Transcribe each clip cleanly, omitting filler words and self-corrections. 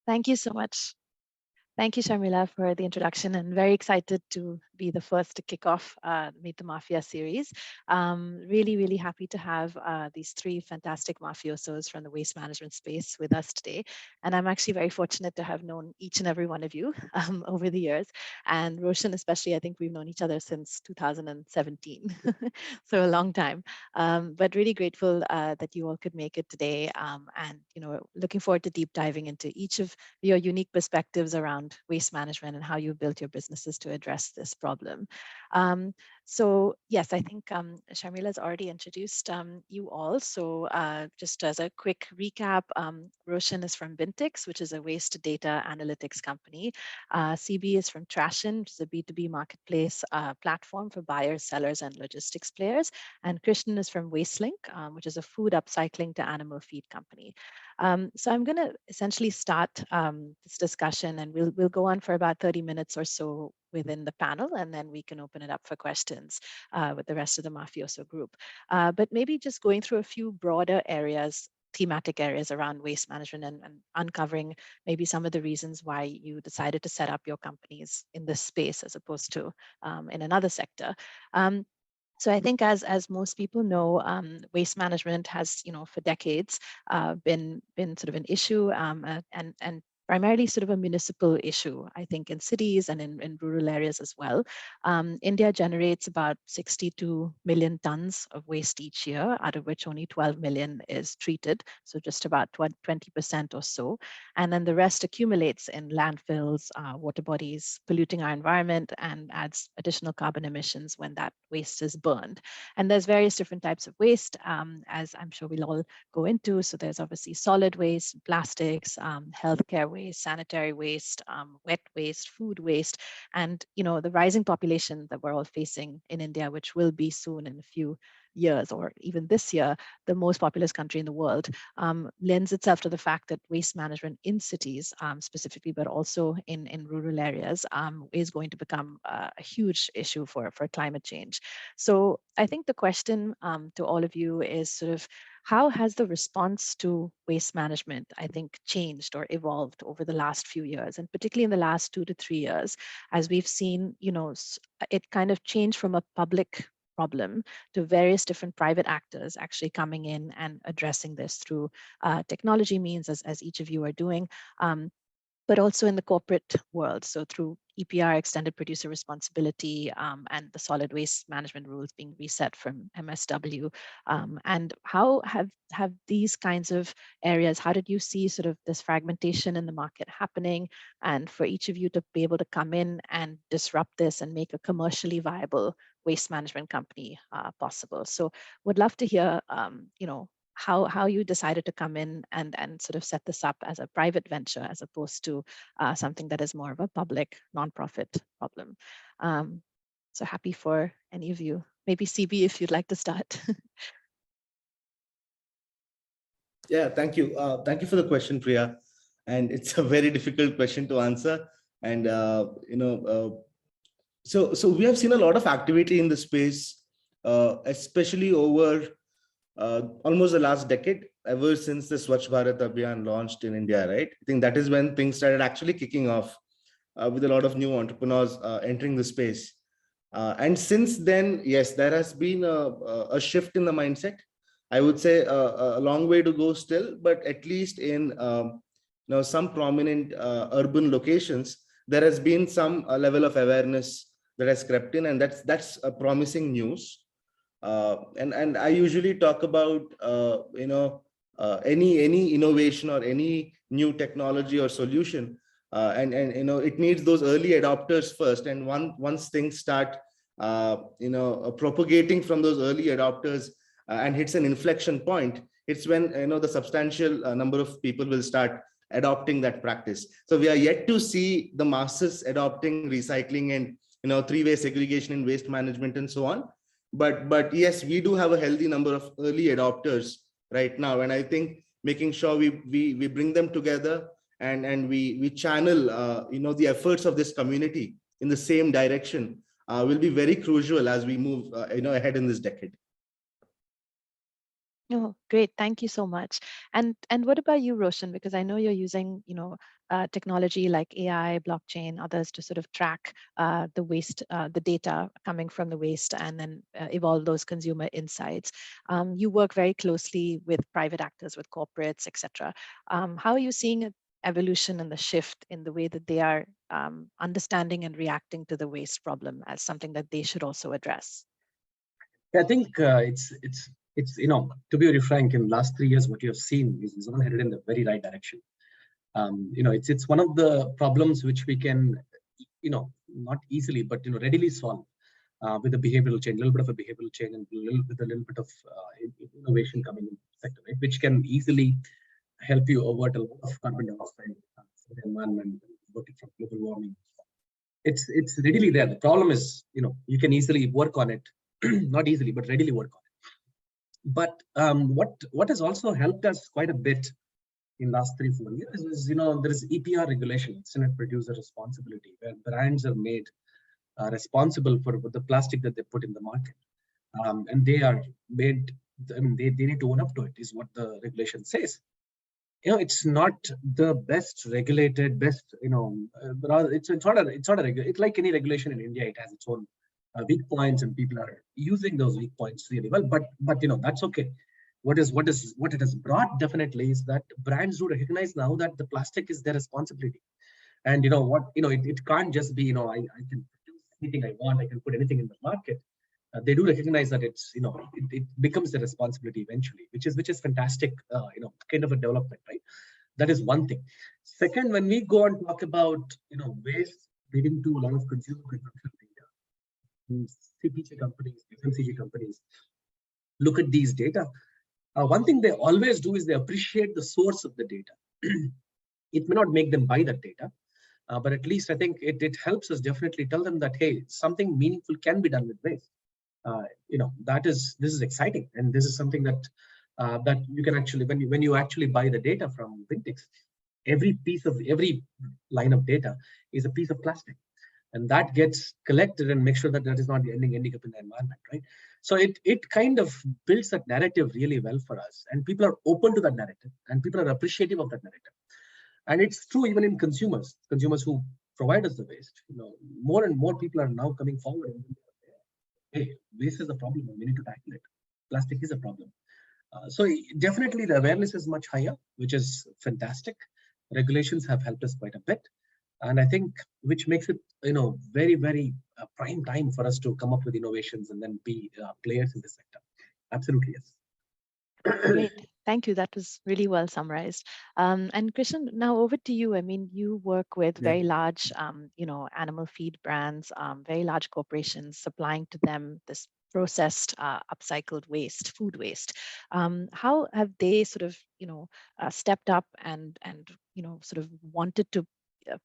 Thank you so much. Thank you, Sharmila, for the introduction, and very excited to be the first to kick off Meet the Mafia series. Really happy to have these three fantastic mafiosos from the waste management space with us today. And I'm actually very fortunate to have known each and every one of you over the years. And Roshan, especially, I think we've known each other since 2017, so a long time. But really grateful that you all could make it today. And looking forward to deep diving into each of your unique perspectives around waste management and how you've built your businesses to address this problem. So yes, I think Sharmila's already introduced you all. So just as a quick recap, Roshan is from Bintix, which is a waste data analytics company. CB is from Trashin, which is a B2B marketplace platform for buyers, sellers, and logistics players. And Krishnan is from Wastelink, which is a food upcycling to animal feed company. So I'm going to essentially start this discussion, and we'll go on for about 30 minutes or so within the panel, and then we can open it up for questions with the rest of the mafioso group. But maybe just going through a few broader areas, thematic areas around waste management, and uncovering maybe some of the reasons why you decided to set up your companies in this space as opposed to in another sector. So I think, as most people know, waste management has, for decades, been sort of an issue, and primarily sort of a municipal issue, I think, in cities and in rural areas as well. India generates about 62 million tons of waste each year, out of which only 12 million is treated, so just about 20% or so. And then the rest accumulates in landfills, water bodies, polluting our environment, and adds additional carbon emissions when that waste is burned. And there's various different types of waste, as I'm sure we'll all go into. So there's obviously solid waste, plastics, healthcare waste, sanitary waste, wet waste, food waste, and the rising population that we're all facing in India, which will be soon in a few years, or even this year, the most populous country in the world, lends itself to the fact that waste management in cities specifically, but also in rural areas, is going to become a huge issue for climate change. So I think the question to all of you is sort of, how has the response to waste management, I think, changed or evolved over the last few years, and particularly in the last 2 to 3 years, as we've seen, it kind of changed from a public problem to various different private actors actually coming in and addressing this through technology means, as each of you are doing, but also in the corporate world. So through EPR, extended producer responsibility, and the solid waste management rules being reset from MSW. And how have these kinds of areas, how did you see sort of this fragmentation in the market happening? And for each of you to be able to come in and disrupt this and make a commercially viable waste management company possible. So would love to hear, how you decided to come in and sort of set this up as a private venture as opposed to something that is more of a public nonprofit problem. So happy for any of you. Maybe CB, if you'd like to start. Yeah, thank you. Thank you for the question, Priya. And it's a very difficult question to answer. And, so we have seen a lot of activity in the space, especially over almost the last decade, ever since the Swachh Bharat Abhiyan launched in India, right? I think that is when things started actually kicking off with a lot of new entrepreneurs entering the space. And since then, yes, there has been a shift in the mindset. I would say a long way to go still, but at least in some prominent urban locations, there has been some level of awareness that has crept in, and that's a promising news. And I usually talk about any innovation or any new technology or solution, and it needs those early adopters first. And once things start propagating from those early adopters and hits an inflection point, it's when the substantial number of people will start adopting that practice. So we are yet to see the masses adopting recycling and three-way segregation in waste management and so on. But yes, we do have a healthy number of early adopters right now, and I think making sure we bring them together and we channel the efforts of this community in the same direction will be very crucial as we move ahead in this decade. Oh, great. Thank you so much. And what about you, Roshan? Because I know you're using, technology like AI, blockchain, others to sort of track the waste, the data coming from the waste, and then evolve those consumer insights. You work very closely with private actors, with corporates, etc. How are you seeing an evolution and the shift in the way that they are understanding and reacting to the waste problem as something that they should also address? I think it's to be very frank, in the last 3 years, what you have seen is all headed in the very right direction. It's one of the problems which we can, not easily, but readily solve with a behavioral change, a little bit of a behavioral change, and with a little bit of innovation coming in the sector, right? Which can easily help you avert a lot of carbon dioxide from the environment, avert it from global warming. It's readily there. The problem is, you can easily work on it, not easily, but readily work on it. But what has also helped us quite a bit in last 3-4 years is, there is EPR regulation, extended producer responsibility, where brands are made responsible for the plastic that they put in the market, and they are made. I mean, they need to own up to it, is what the regulation says. It's not the best regulated, it's not a it's like any regulation in India. It has its own weak points, and people are using those weak points really well. But that's okay. What it has brought definitely is that brands do recognize now that the plastic is their responsibility. And it can't just be, I can produce anything I want, I can put anything in the market. They do recognize that it's, it becomes their responsibility eventually, which is fantastic, kind of a development, right? That is one thing. Second, when we go and talk about, waste leading to a lot of consumer consumption data, CPG companies, FMCG companies look at these data. One thing they always do is they appreciate the source of the data. It may not make them buy that data, but at least I think it helps us definitely tell them that, hey, something meaningful can be done with waste. This is exciting, and this is something that that you can actually, when you actually buy the data from Bintix, every line of data is a piece of plastic, and that gets collected and make sure that that is not ending up in the environment, right? So it kind of builds that narrative really well for us, and people are open to that narrative, and people are appreciative of that narrative. And it's true even in consumers who provide us the waste. More and more people are now coming forward and saying, hey, waste is a problem, and we need to tackle it. Plastic is a problem. So definitely the awareness is much higher, which is fantastic. Regulations have helped us quite a bit. And I think which makes it, very, very prime time for us to come up with innovations and then be players in the sector. Absolutely, yes. Great. Thank you. That was really well summarized. And Krishnan, now over to you. I mean, you work with Yeah. very large, animal feed brands, very large corporations, supplying to them this processed, upcycled waste, food waste. How have they sort of, stepped up and sort of wanted to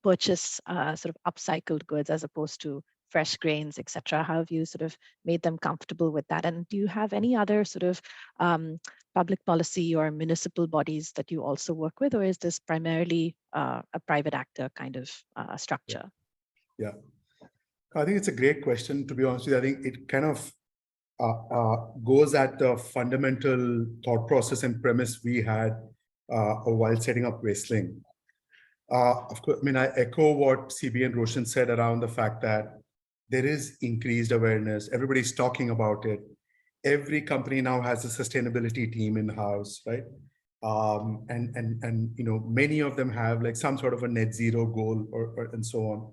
purchase sort of upcycled goods as opposed to fresh grains, etc.? How have you sort of made them comfortable with that? And do you have any other sort of public policy or municipal bodies that you also work with, or is this primarily a private actor kind of structure? Yeah, I think it's a great question. To be honest with you, I think it kind of goes at the fundamental thought process and premise we had while setting up Wastelink. Of course, I mean, I echo what CB and Roshan said around the fact that there is increased awareness. Everybody's talking about it. Every company now has a sustainability team in-house, right? And many of them have like some sort of a net zero goal or and so on.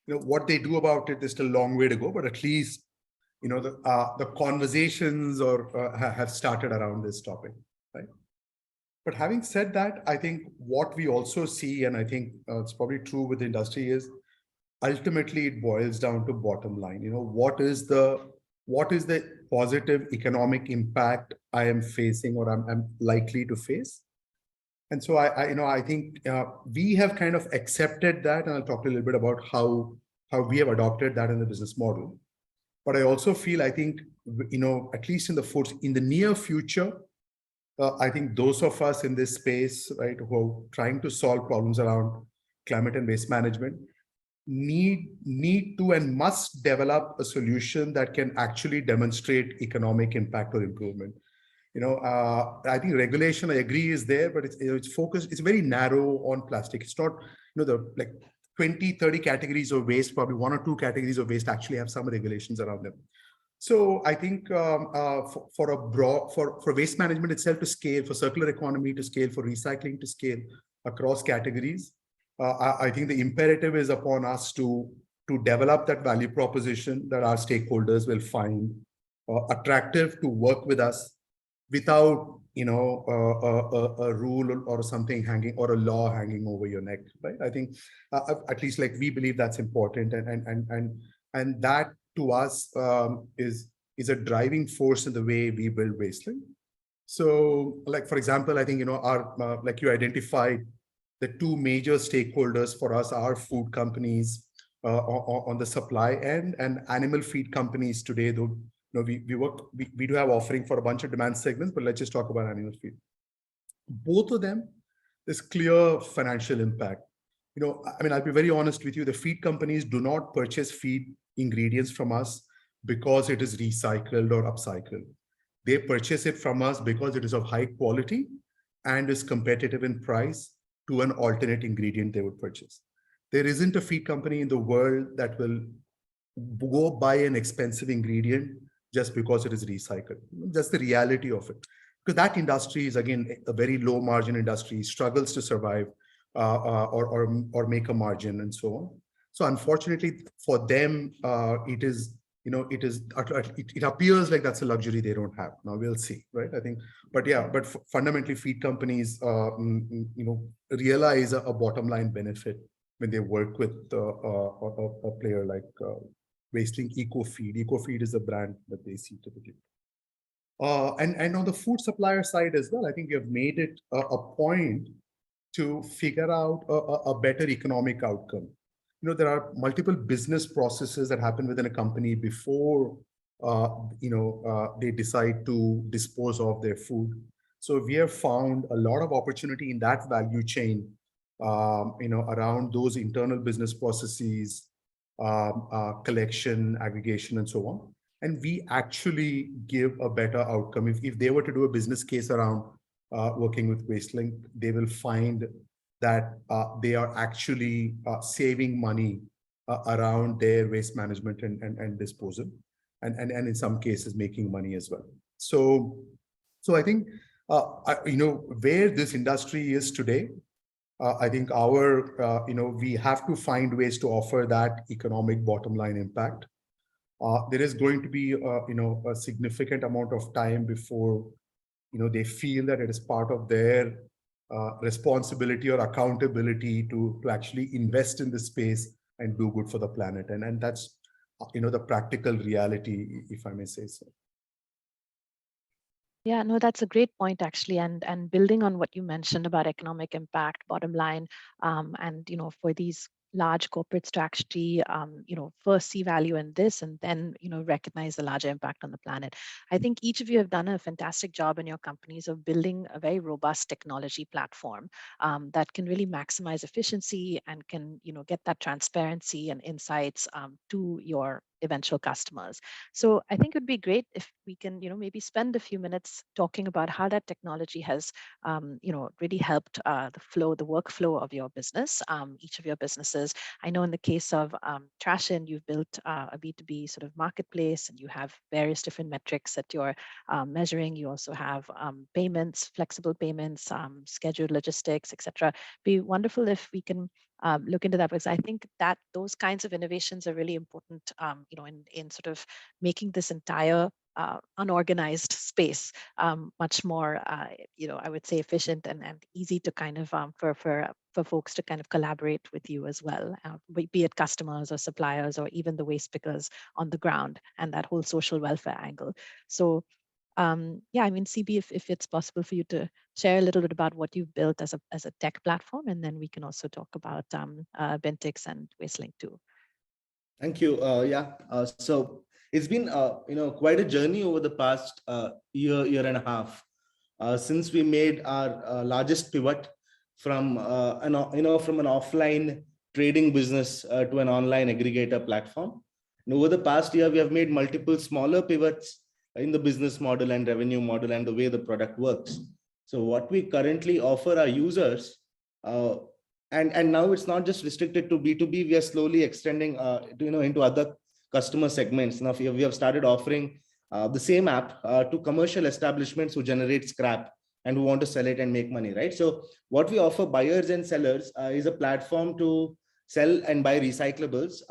What they do about it is still a long way to go, but at least the conversations have started around this topic, right? But having said that, I think what we also see, and I think it's probably true with the industry, is ultimately it boils down to bottom line. What is the positive economic impact I am facing or I'm likely to face? And so I think we have kind of accepted that, and I'll talk a little bit about how we have adopted that in the business model. But I also feel, I think, at least in the near future, I think those of us in this space, right, who are trying to solve problems around climate and waste management, need to and must develop a solution that can actually demonstrate economic impact or improvement. I think regulation, I agree, is there, but it's focused, it's very narrow on plastic. It's not, the like 20, 30 categories of waste, probably 1 or 2 categories of waste actually have some regulations around them. So I think for waste management itself to scale, for circular economy to scale, for recycling to scale across categories, I think the imperative is upon us to develop that value proposition that our stakeholders will find attractive to work with us without a rule or something hanging, or a law hanging over your neck, right? I think at least like we believe that's important, and that to us is a driving force in the way we build Wastelink. So like, for example, I think our like you identified, the 2 major stakeholders for us are food companies on the supply end, and animal feed companies today, though we do have offering for a bunch of demand segments, but let's just talk about animal feed. Both of them, there's clear financial impact. I mean, I'll be very honest with you, the feed companies do not purchase feed ingredients from us because it is recycled or upcycled. They purchase it from us because it is of high quality and is competitive in price to an alternate ingredient they would purchase. There isn't a feed company in the world that will go buy an expensive ingredient just because it is recycled. That's the reality of it. Because that industry is, again, a very low margin industry, struggles to survive or make a margin and so on. So unfortunately for them, it appears like that's a luxury they don't have. Now we'll see, right? I think, but yeah, but fundamentally feed companies, realize a bottom line benefit when they work with a player like Wastelink EcoFeed. EcoFeed is a brand that they see typically. And on the food supplier side as well, I think we have made it a point to figure out a better economic outcome. There are multiple business processes that happen within a company before they decide to dispose of their food. So we have found a lot of opportunity in that value chain, around those internal business processes, collection, aggregation, and so on. And we actually give a better outcome. If they were to do a business case around working with Wastelink, they will find that they are actually saving money around their waste management and disposal, and in some cases making money as well. So I think where this industry is today, I think we have to find ways to offer that economic bottom line impact. There is going to be a significant amount of time before they feel that it is part of their responsibility or accountability to actually invest in this space and do good for the planet, and that's the practical reality, if I may say so. Yeah, no, that's a great point actually, and building on what you mentioned about economic impact, bottom line, and for these large corporates to actually first see value in this and then recognize the larger impact on the planet. I think each of you have done a fantastic job in your companies of building a very robust technology platform that can really maximize efficiency and can get that transparency and insights to your eventual customers. So I think it would be great if we can maybe spend a few minutes talking about how that technology has really helped the workflow of your business, each of your businesses. I know in the case of Trashin, you've built a B2B sort of marketplace, and you have various different metrics that you're measuring. You also have payments, flexible payments, scheduled logistics, etc. Be wonderful if we can look into that, because I think that those kinds of innovations are really important, in sort of making this entire unorganized space much more, I would say efficient and easy to kind of for folks to kind of collaborate with you as well, be it customers or suppliers or even the waste pickers on the ground, and that whole social welfare angle. So yeah, I mean, CB, if it's possible for you to share a little bit about what you've built as a tech platform, and then we can also talk about Bintix and Wastelink too. Thank you. So it's been quite a journey over the past year and a half since we made our largest pivot from an offline trading business to an online aggregator platform. And over the past year, we have made multiple smaller pivots in the business model and revenue model and the way the product works. So what we currently offer our users, and now it's not just restricted to B2B, we are slowly extending into other customer segments. Now we have started offering the same app to commercial establishments who generate scrap and who want to sell it and make money, right? So what we offer buyers and sellers is a platform to sell and buy recyclables,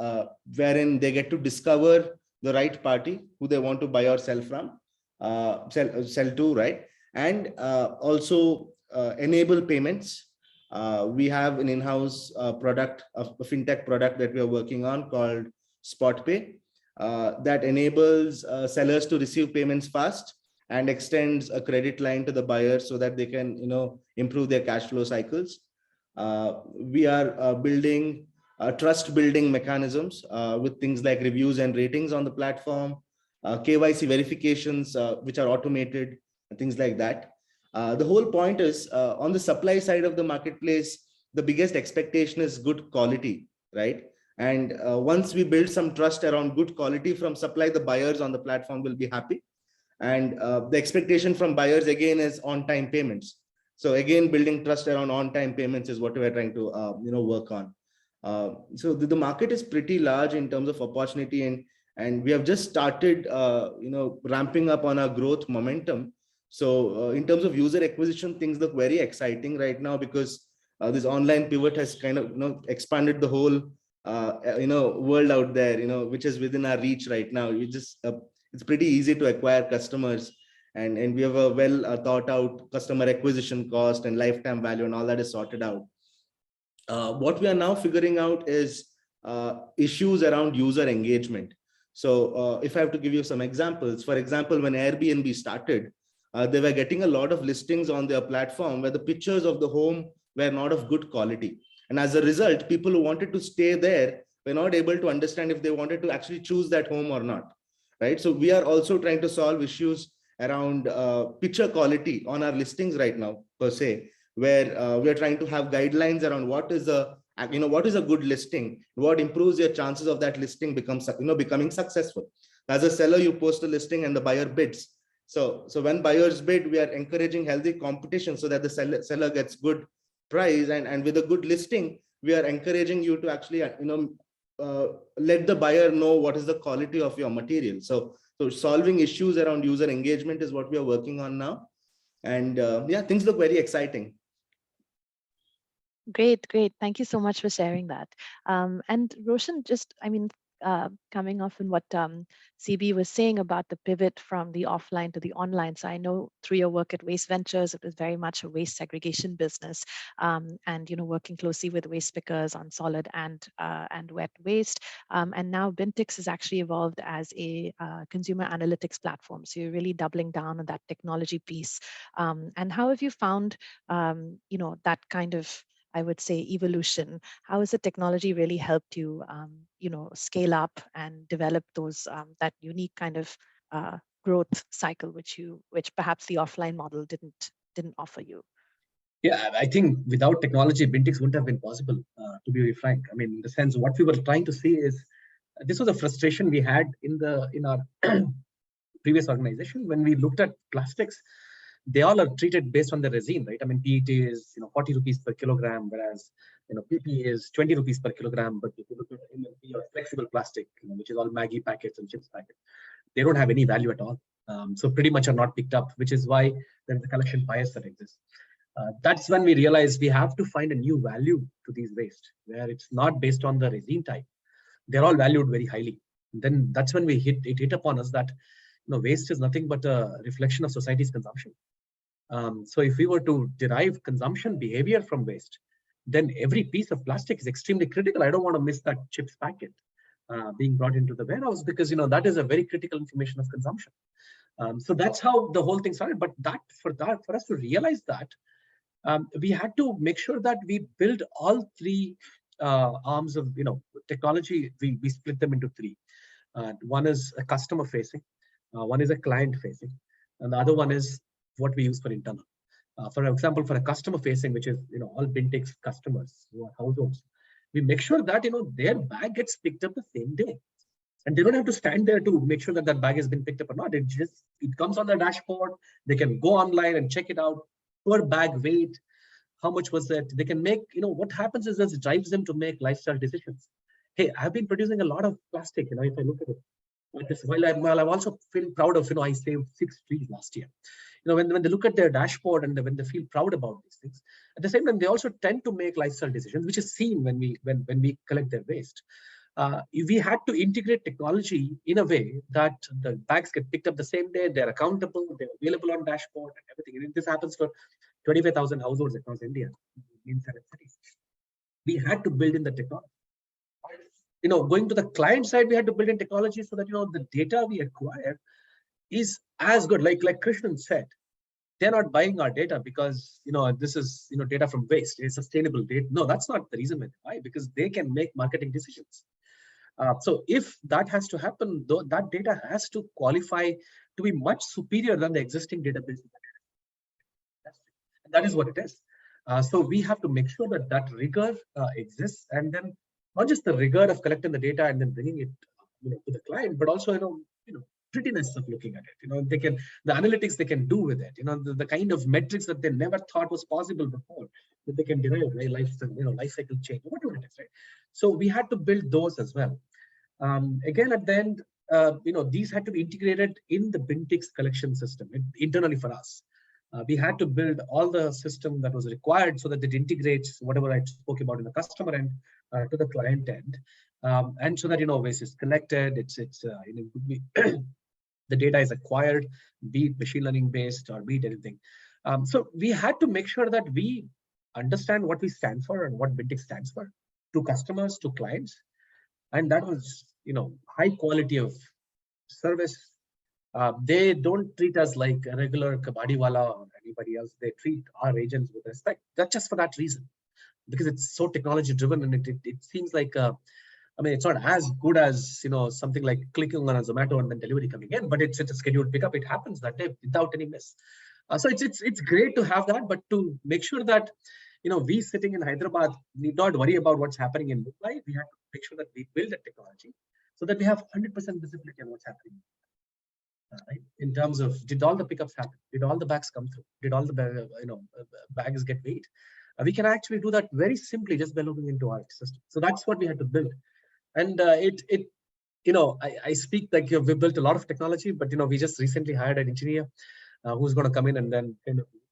wherein they get to discover the right party who they want to buy or sell from, sell to, right? And also enable payments. We have an in-house product, a fintech product that we are working on called SpotPay, that enables sellers to receive payments fast and extends a credit line to the buyer so that they can, improve their cash flow cycles. We are building trust building mechanisms with things like reviews and ratings on the platform, KYC verifications, which are automated, and things like that. The whole point is on the supply side of the marketplace, the biggest expectation is good quality, right? And once we build some trust around good quality from supply, the buyers on the platform will be happy. And the expectation from buyers again is on-time payments. So again, building trust around on-time payments is what we're trying to work on. So the market is pretty large in terms of opportunity, and we have just started ramping up on our growth momentum. So in terms of user acquisition, things look very exciting right now because this online pivot has kind of expanded the whole world out there, which is within our reach right now. It's pretty easy to acquire customers, and we have a well thought out customer acquisition cost and lifetime value, and all that is sorted out. What we are now figuring out is issues around user engagement. So if I have to give you some examples, for example, when Airbnb started, they were getting a lot of listings on their platform where the pictures of the home were not of good quality. And as a result, people who wanted to stay there were not able to understand if they wanted to actually choose that home or not, right? So we are also trying to solve issues around picture quality on our listings right now, per se, where we are trying to have guidelines around what is a good listing, what improves your chances of that listing becoming successful. As a seller, you post a listing and the buyer bids. So when buyers bid, we are encouraging healthy competition so that the seller gets good price, and with a good listing, we are encouraging you to actually let the buyer know what is the quality of your material. So solving issues around user engagement is what we are working on now, and things look very exciting. Great. Thank you so much for sharing that. And Roshan, coming off in what CB was saying about the pivot from the offline to the online. So I know through your work at Waste Ventures, it was very much a waste segregation business, and working closely with waste pickers on solid and wet waste. And now Bintix has actually evolved as a consumer analytics platform. So you're really doubling down on that technology piece. And how have you found that kind of, I would say, evolution? How has the technology really helped you, scale up and develop those that unique kind of growth cycle, which perhaps the offline model didn't offer you? Yeah, I think without technology, Bintix wouldn't have been possible. To be very frank, I mean, in the sense, what we were trying to see is this was a frustration we had in our previous organization when we looked at plastics. They all are treated based on the resin, right? I mean, PET is 40 rupees per kilogram, whereas PP is 20 rupees per kilogram. But if you look at MLP or flexible plastic, which is all Maggi packets and chips packets, they don't have any value at all. So pretty much are not picked up, which is why there's a collection bias that exists. That's when we realized we have to find a new value to these waste, where it's not based on the resin type. They're all valued very highly. And then that's when it hit upon us that waste is nothing but a reflection of society's consumption. So if we were to derive consumption behavior from waste, then every piece of plastic is extremely critical. I don't want to miss that chips packet being brought into the warehouse, because that is a very critical information of consumption. So that's how the whole thing started. But for us to realize that, we had to make sure that we build all three arms of technology. We split them into three. One is a customer facing, one is a client facing, and the other one is what we use for internal. For example, for a customer facing, which is all Bintix customers who are households, we make sure that their bag gets picked up the same day. And they don't have to stand there to make sure that that bag has been picked up or not. It comes on the dashboard. They can go online and check it out. Per bag weight, how much was it? They can make, what happens is this drives them to make lifestyle decisions. Hey, I've been producing a lot of plastic, if I look at it. While I'm also feeling proud of, I saved 6 trees last year. When they look at their dashboard and when they feel proud about these things, at the same time, they also tend to make lifestyle decisions, which is seen when we collect their waste. We had to integrate technology in a way that the bags get picked up the same day, they're accountable, they're available on dashboard and everything. And this happens for 25,000 households across India in 7 cities. We had to build in the technology. Going to the client side, we had to build in technology so that, the data we acquire is as good. Like Krishnan said, they're not buying our data because, this is, data from waste. It's sustainable data. No, that's not the reason why they buy, because they can make marketing decisions. So if that has to happen, though, that data has to qualify to be much superior than the existing database. That is what it is. So we have to make sure that that rigor exists, and then not just the rigor of collecting the data and then bringing it to the client, but also prettiness of looking at it. The analytics they can do with it. The kind of metrics that they never thought was possible before that they can derive, right? Life cycle change, whatever it is, right? So we had to build those as well. Again, at the end, these had to be integrated in the Bintix collection system internally for us. We had to build all the system that was required so that it integrates whatever I spoke about in the customer end to the client end, and so that waste is collected. The data is acquired, be it machine learning based or be it anything. So we had to make sure that we understand what we stand for and what Bintix stands for to customers, to clients, and that was high quality of service. They don't treat us like a regular kabadiwala or anybody else. They treat our agents with respect. That's just for that reason, because it's so technology driven, and it seems like it's not as good as something like clicking on a Zomato and then delivery coming in, but it's a scheduled pickup. It happens that day without any miss. So it's great to have that, but to make sure that we sitting in Hyderabad need not worry about what's happening in Mumbai. We have to make sure that we build the technology so that we have 100% visibility on what's happening. Right? In terms of, did all the pickups happen? Did all the bags come through? Did all the bags get weighed? We can actually do that very simply just by looking into our system. So that's what we had to build. And I speak like we built a lot of technology, but we just recently hired an engineer who's going to come in and then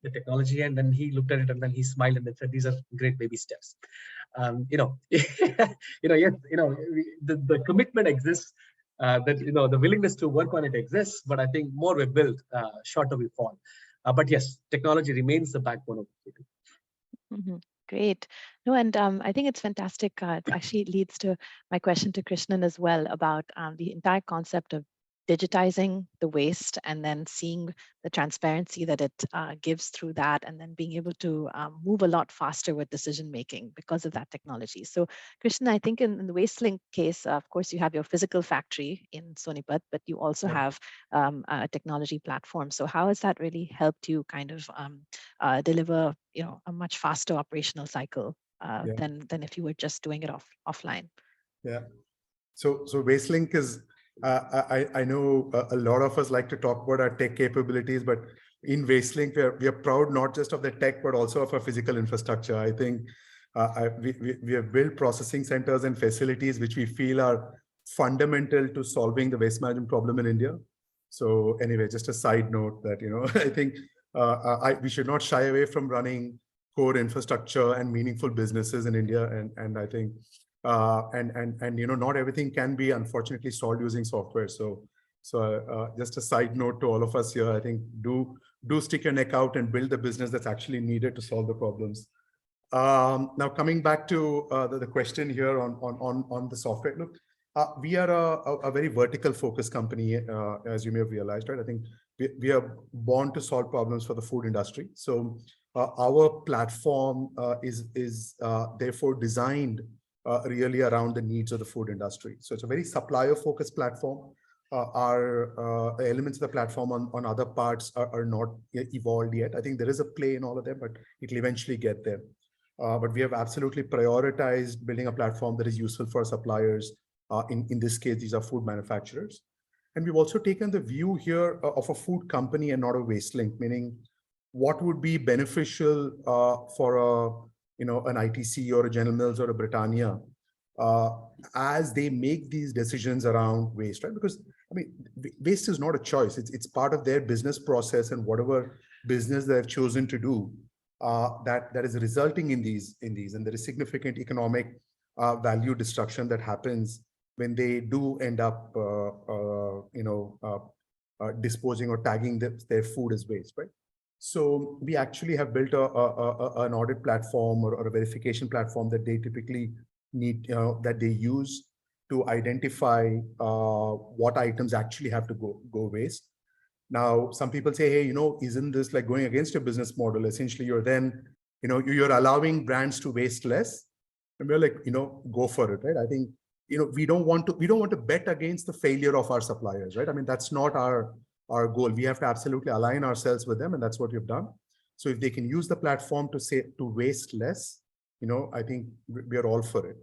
the technology, and then he looked at it and then he smiled and then said, "These are great baby steps." Yes, the commitment exists. That the willingness to work on it exists, but I think more we build, shorter we fall. But yes, technology remains the backbone of the city. Mm-hmm. Great. No, and I think it's fantastic. It actually leads to my question to Krishnan as well about the entire concept of digitizing the waste and then seeing the transparency that it gives through that, and then being able to move a lot faster with decision making because of that technology. So Krishnan, I think in the Wastelink case, of course, you have your physical factory in Sonipat, but you also have a technology platform. So how has that really helped you kind of deliver a much faster operational cycle than if you were just doing it offline? Yeah. So Wastelink is, I know a lot of us like to talk about our tech capabilities, but in Wastelink, we are proud not just of the tech, but also of our physical infrastructure. I think we have built processing centers and facilities which we feel are fundamental to solving the waste management problem in India. So anyway, just a side note that, I think we should not shy away from running core infrastructure and meaningful businesses in India. And I think, not everything can be unfortunately solved using software. So just a side note to all of us here, I think do stick your neck out and build the business that's actually needed to solve the problems. Now coming back to the question here on the software. Look, we are a very vertical focused company, as you may have realized, right? I think we are born to solve problems for the food industry. So our platform is therefore designed really around the needs of the food industry. So it's a very supplier focused platform. Our elements of the platform on other parts are not evolved yet. I think there is a play in all of them, but it'll eventually get there. But we have absolutely prioritized building a platform that is useful for suppliers In this case, these are food manufacturers. And we've also taken the view here of a food company and not a waste link, meaning what would be beneficial for an ITC or a General Mills or a Britannia as they make these decisions around waste, right? Because I mean, waste is not a choice. It's part of their business process, and whatever business they've chosen to do, that is resulting in these, and there is significant economic value destruction that happens when they do end up, disposing or tagging their food as waste, right? So we actually have built an audit platform or a verification platform that they typically need, that they use to identify what items actually have to go waste. Now, some people say, hey, isn't this like going against your business model? Essentially, you're then, you're allowing brands to waste less. And we're like, go for it, right? I think, we don't want to bet against the failure of our suppliers, right? I mean, that's not our goal. We have to absolutely align ourselves with them, and that's what we've done. So if they can use the platform to waste less, I think we are all for it.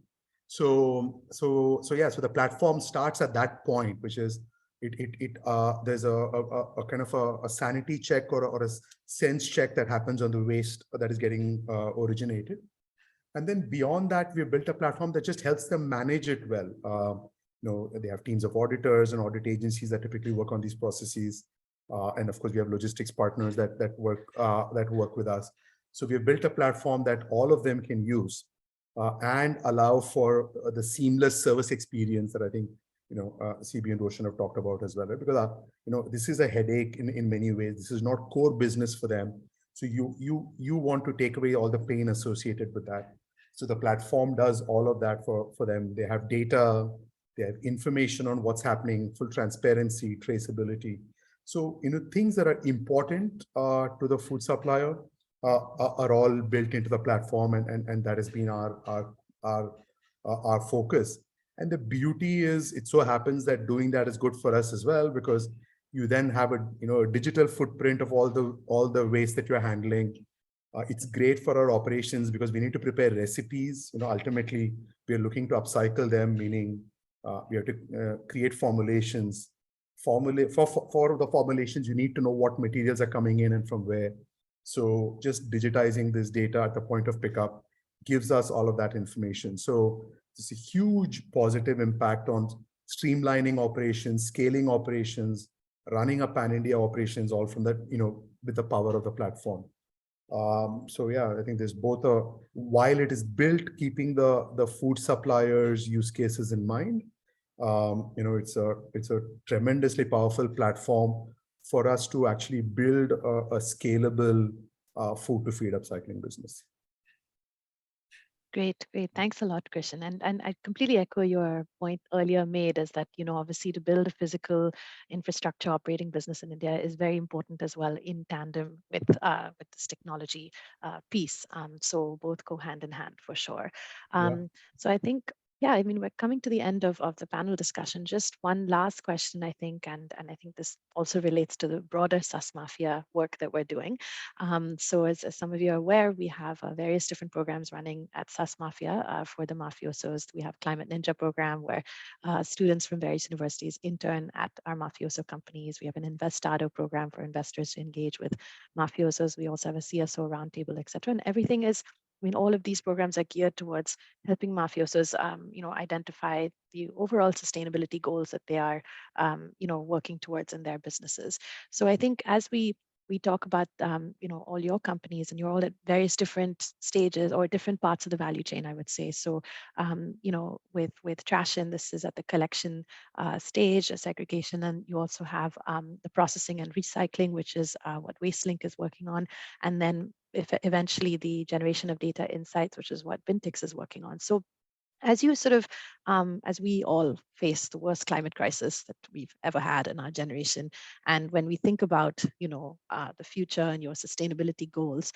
So the platform starts at that point, which is there's a kind of a sanity check or a sense check that happens on the waste that is getting originated. And then beyond that, we've built a platform that just helps them manage it well. They have teams of auditors and audit agencies that typically work on these processes. And of course, we have logistics partners that work with us. So we have built a platform that all of them can use and allow for the seamless service experience that I think CB and Roshan have talked about as well, right? Because this is a headache in many ways. This is not core business for them. So you want to take away all the pain associated with that. So the platform does all of that for them. They have data, they have information on what's happening, full transparency, traceability. So things that are important to the food supplier are all built into the platform, and that has been our focus. And the beauty is, it so happens that doing that is good for us as well, because you then have a digital footprint of all the waste that you're handling. It's great for our operations because we need to prepare recipes. Ultimately, we are looking to upcycle them, meaning we have to create formulations. For the formulations, you need to know what materials are coming in and from where. So just digitizing this data at the point of pickup gives us all of that information. So it's a huge positive impact on streamlining operations, scaling operations, running a pan-India operations, all from that, with the power of the platform. So yeah, I think there's both while it is built keeping the food suppliers use cases in mind, it's a tremendously powerful platform for us to actually build a scalable food to feed upcycling business. Great. Thanks a lot, Krishnan. And I completely echo your point earlier made, is that, obviously to build a physical infrastructure operating business in India is very important as well, in tandem with this technology piece. So both go hand in hand for sure. So I think, yeah, I mean, we're coming to the end of the panel discussion. Just one last question, I think, and I think this also relates to the broader SusMafia work that we're doing. So as some of you are aware, we have various different programs running at SusMafia for the mafiosos. We have Climate Ninja program where students from various universities intern at our mafioso companies. We have an Investado program for investors to engage with mafiosos. We also have a CSO roundtable, et cetera. And everything is, I mean, all of these programs are geared towards helping mafiosos, identify the overall sustainability goals that they are, working towards in their businesses. So I think as we talk about, all your companies, and you're all at various different stages or different parts of the value chain, I would say. So, with Trashin, this is at the collection stage, a segregation, and you also have the processing and recycling, which is what Wastelink is working on, and then eventually the generation of data insights, which is what Bintix is working on. So as you sort of, as we all face the worst climate crisis that we've ever had in our generation, and when we think about, the future and your sustainability goals,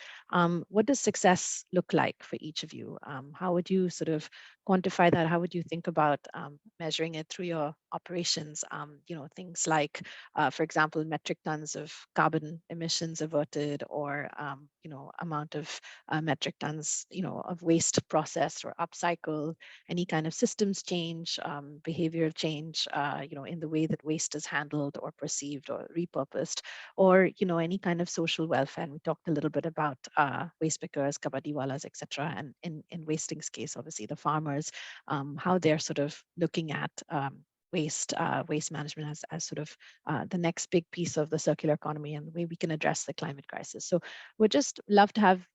what does success look like for each of you? How would you sort of quantify that, how would you think about measuring it through your operations? Things like, for example, metric tons of carbon emissions averted, or amount of metric tons, of waste processed or upcycled, any kind of systems change, behavior change, in the way that waste is handled or perceived or repurposed, or any kind of social welfare. And we talked a little bit about waste pickers, kabadiwalas, etc. And in Wasteling's case, obviously the farmers, how they're sort of looking at waste management as sort of the next big piece of the circular economy and the way we can address the climate crisis. So we'd just love to have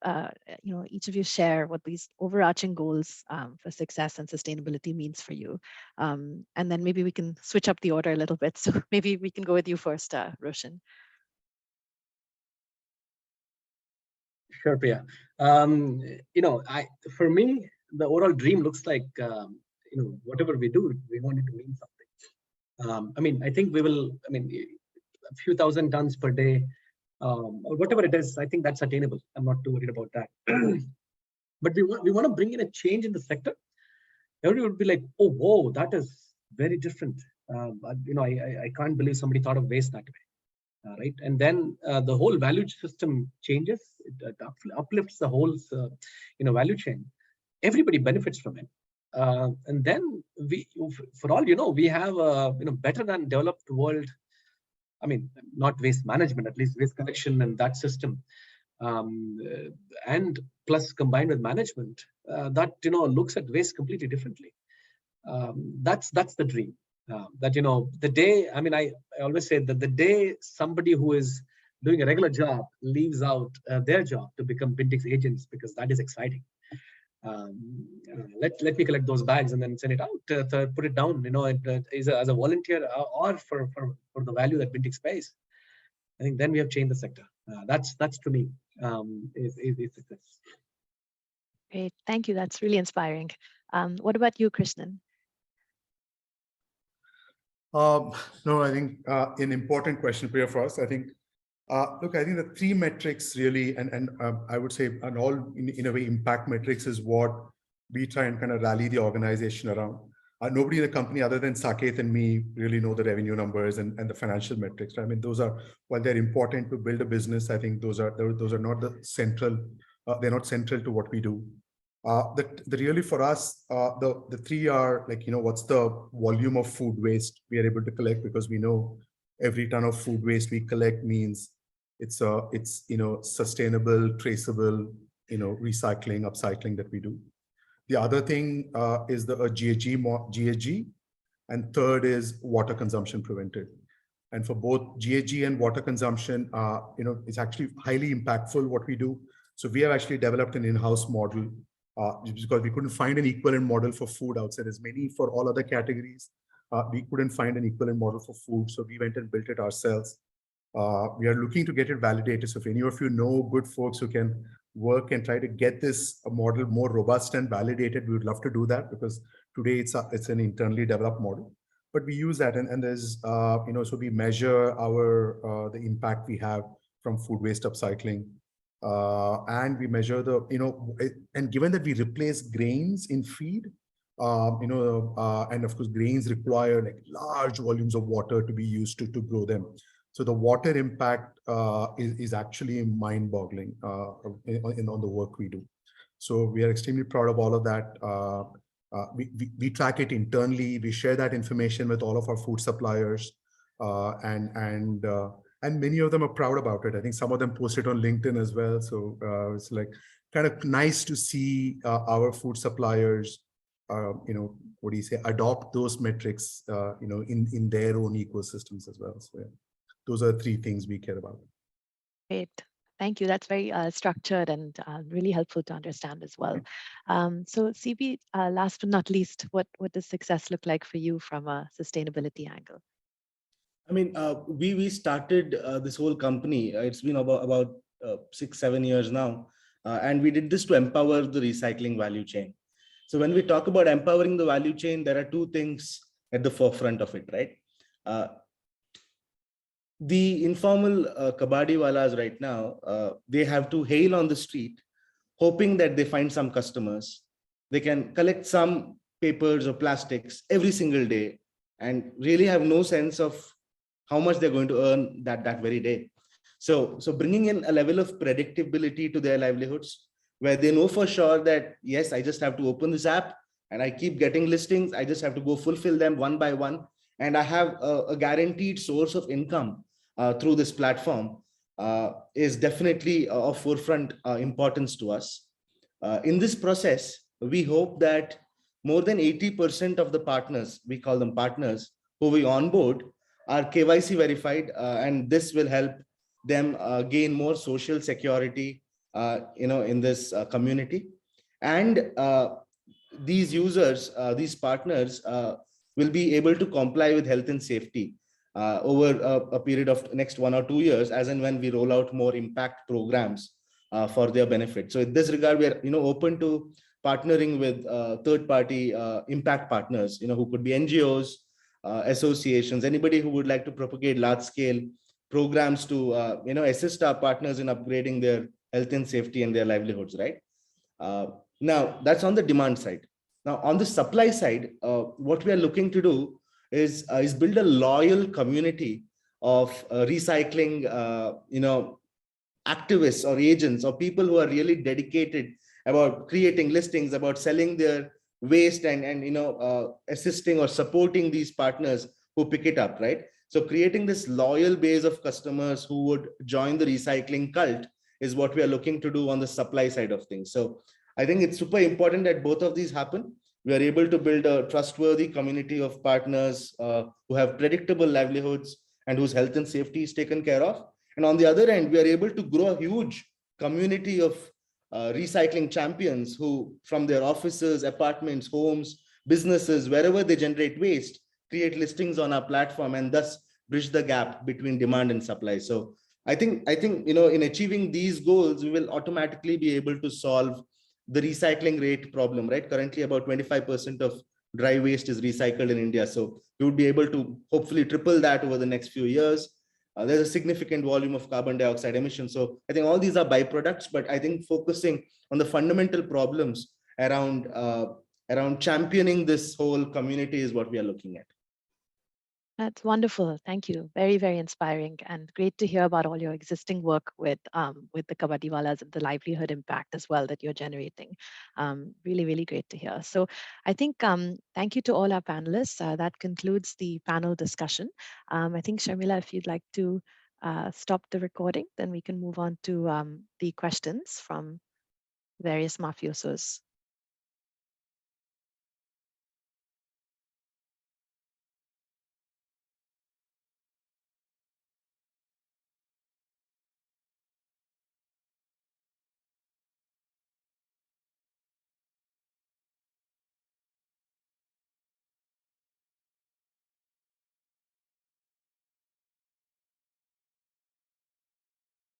each of you share what these overarching goals for success and sustainability means for you, and then maybe we can switch up the order a little bit. So maybe we can go with you first, Roshan. Sure, Priya. For me, the overall dream looks like, whatever we do, we want it to mean something. I think we will, a few thousand tons per day, or whatever it is, I think that's attainable. I'm not too worried about that. But we want to bring in a change in the sector. Everybody would be like, oh, whoa, that is very different. I can't believe somebody thought of waste that way. Right, and then the whole value system changes. It uplifts the whole, value chain. Everybody benefits from it, and then we, for all we have a better than developed world. Not waste management, at least waste collection and that system, and plus combined with management that looks at waste completely differently. That's the dream. That the day, I always say that the day somebody who is doing a regular job leaves out their job to become Bintix agents, because that is exciting. Let me collect those bags and then send it out, put it down, as a volunteer or for the value that Bintix pays. I think then we have changed the sector. That's to me is success. Great, thank you. That's really inspiring. What about you, Krishnan? No, I think an important question, Priya, for us. I think, look, I think the three metrics really, and I would say, and all in a way, impact metrics is what we try and kind of rally the organization around. Nobody in the company other than Saket and me really know the revenue numbers and the financial metrics. Those are, while they're important to build a business, I think those are not the central. They're not central to what we do. The really for us, the three are like, what's the volume of food waste we are able to collect, because we know every ton of food waste we collect means it's sustainable, traceable, recycling, upcycling that we do. The other thing is the GHG, and third is water consumption prevented. And for both GHG and water consumption, it's actually highly impactful what we do. So we have actually developed an in-house model because we couldn't find an equivalent model for food outside. As many for all other categories, we couldn't find an equivalent model for food. So we went and built it ourselves. We are looking to get it validated. So if any of you know good folks who can work and try to get this model more robust and validated, we would love to do that, because today it's an internally developed model. But we use that, and there's so we measure the impact we have from food waste upcycling, and we measure and given that we replace grains in feed, and of course grains require like large volumes of water to be used to grow them. So the water impact is actually mind-boggling on the work we do. So we are extremely proud of all of that. We track it internally. We share that information with all of our food suppliers, and many of them are proud about it. I think some of them post it on LinkedIn as well. So it's like kind of nice to see our food suppliers, adopt those metrics, in their own ecosystems as well. So yeah, those are three things we care about. Great. Thank you. That's very structured and really helpful to understand as well. So CB, last but not least, what does success look like for you from a sustainability angle? We started this whole company. It's been about 6-7 years now. And we did this to empower the recycling value chain. So when we talk about empowering the value chain, there are two things at the forefront of it, right? The informal kabadiwalas right now, they have to hail on the street, hoping that they find some customers. They can collect some papers or plastics every single day and really have no sense of how much they're going to earn that very day. So bringing in a level of predictability to their livelihoods, where they know for sure that, yes, I just have to open this app and I keep getting listings. I just have to go fulfill them one by one. And I have a guaranteed source of income through this platform is definitely of forefront importance to us. In this process, we hope that more than 80% of the partners, we call them partners, who we onboard are KYC verified, and this will help them gain more social security, in this community. And these users, these partners, will be able to comply with health and safety over a period of next 1 or 2 years, as and when we roll out more impact programs for their benefit. So in this regard, we are open to partnering with third-party impact partners, who could be NGOs, associations, anybody who would like to propagate large-scale programs to assist our partners in upgrading their health and safety and their livelihoods, right? Now, that's on the demand side. Now, on the supply side, what we are looking to do is build a loyal community of recycling, activists or agents or people who are really dedicated about creating listings, about selling their waste, and assisting or supporting these partners who pick it up, right? So creating this loyal base of customers who would join the recycling cult is what we are looking to do on the supply side of things. So I think it's super important that both of these happen. We are able to build a trustworthy community of partners who have predictable livelihoods and whose health and safety is taken care of. And on the other end, we are able to grow a huge community of recycling champions who, from their offices, apartments, homes, businesses, wherever they generate waste, create listings on our platform and thus bridge the gap between demand and supply. So I think in achieving these goals, we will automatically be able to solve the recycling rate problem, right? Currently, about 25% of dry waste is recycled in India. So we would be able to hopefully triple that over the next few years. There's a significant volume of carbon dioxide emissions. So I think all these are byproducts, but I think focusing on the fundamental problems around championing this whole community is what we are looking at. That's wonderful. Thank you. Very, very inspiring, and great to hear about all your existing work with the Kabaddiwalas and the livelihood impact as well that you're generating. Really, really great to hear. So I think thank you to all our panelists. That concludes the panel discussion. I think, Sharmila, if you'd like to stop the recording, then we can move on to the questions from various mafiosos.